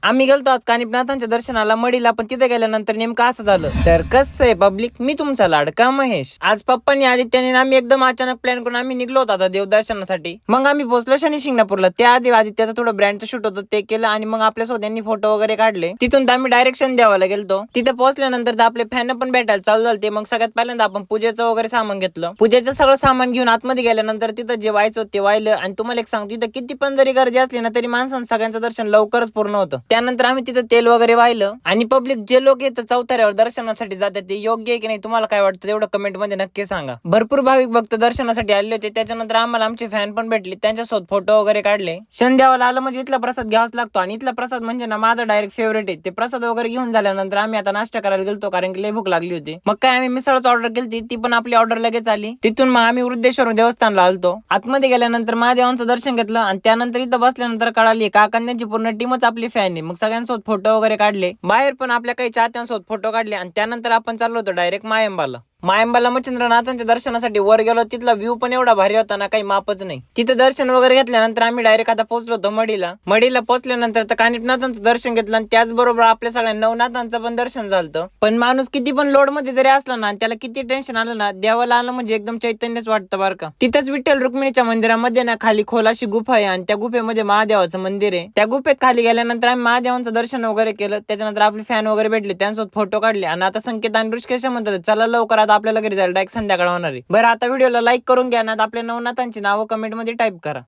आम्ही गेलतो आज कानिपनाथांच्या दर्शनाला मडीला, पण तिथे गेल्यानंतर नेमकं असं झालं. तर कसं आहे पब्लिक, मी तुमचा लाडका महेश. आज पप्पांनी आदित्याने आम्ही एकदम अचानक प्लॅन करून आम्ही निघलो होतो आता देवदर्शनासाठी. मग आम्ही पोहोचलो शनी शिंगणापूरला. त्याआधी आदित्याचं थोडं ब्रँडचं शूट होतं ते केलं आणि मग आपल्यासोबत त्यांनी फोटो वगैरे काढले. तिथून तर आम्ही डायरेक्शन द्यावाला गेलतो. तिथे पोहोचल्यानंतर तर आपले फॅन पण भेटायला चालू झाले. मग सगळ्यात पहिल्यांदा आपण पूजेचं वगैरे सामान घेतलं. पूजेचं सगळं सामान घेऊन आतमध्ये गेल्यानंतर तिथं जे व्हायचं ते व्हायलं. आणि तुम्हाला एक सांगतो, तिथं किती पण जरी गर्दी असली ना तरी माणसांचं सगळ्यांचं दर्शन लवकरच पूर्ण होतं. त्यानंतर आम्ही तिथं तेल वगैरे वाहिलं. आणि पब्लिक जे लोक येतं चौथऱ्यावर दर्शनासाठी जातात ते योग्य आहे की नाही, तुम्हाला काय वाटतं तेवढं कमेंट मध्ये नक्की सांगा. भरपूर भाविक भक्त दर्शनासाठी आले होते. त्याच्यानंतर आम्हाला आमचे फॅन पण भेटले, त्यांच्यासोबत फोटो वगैरे काढले. संध्यावाला आलं म्हणजे इथला प्रसाद घ्यावाच लागतो. आणि इथला प्रसाद म्हणजे ना माझा डायरेक्ट फेवरेट आहे. ते प्रसाद वगैरे घेऊन झाल्यानंतर आम्ही आता नाश्ता करायला गेलतो, कारण की लय भूक लागली होती. मग काय आम्ही मिसळच ऑर्डर केली, ती पण आपली ऑर्डर लगेच आली. तिथून मग आम्ही वृद्धेश्वर देवस्थानला आलतो. आतमध्ये गेल्यानंतर महादेवांचं दर्शन घेतलं आणि त्यानंतर इथं बसल्यानंतर कळाली काकांची पूर्ण टीमच आपली फॅन आहे. मग सगळ्यांसोबत फोटो वगैरे काढले. बाहेर पण आपल्या काही चाहत्यांसोबत फोटो काढले आणि त्यानंतर आपण चाललो होतो डायरेक्ट मायंबाला. मायंबाला मच्छिंद्रनाथांच्या दर्शनासाठी वर गेलो. तिथला व्ह्यू पण एवढा भारी होता ना, काही मापच नाही. तिथे दर्शन वगैरे घेतल्यानंतर आम्ही डायरेक्ट आता पोहोचलो होतो मडीला. मडीला पोहोचल्यानंतर तर कानिपनाथांचं दर्शन घेतलं आणि त्याचबरोबर आपल्या सगळ्या नवनाथांचं पण दर्शन झालं. पण माणूस किती पण लोड मध्ये जरी असला ना, त्याला किती टेन्शन आलं ना, देवाला आलं म्हणजे एकदम चैतन्यच वाटतं बरं का. तिथंच विठ्ठल रुक्मिणीच्या मंदिरामध्ये ना खाली खोल अशी गुफा आहे आणि त्या गुफेमध्ये महादेवाचं मंदिर आहे. त्या गुफेत खाली गेल्यानंतर आम्ही महादेवांचं दर्शन वगैरे केलं. त्याच्यानंतर आपले फॅन वगैरे भेटले, त्यांच्यासोबत फोटो काढले. आणि आता संकेत आणि ऋषिकेश म्हणतात चला लवकर आपल्याला घरी जायला डायरेक्ट संध्याकाळ होणार आहे. बरं आता व्हिडिओला लाईक करून घ्या ना, आपल्या नवनाथांची नावं कमेंट मध्ये टाईप करा.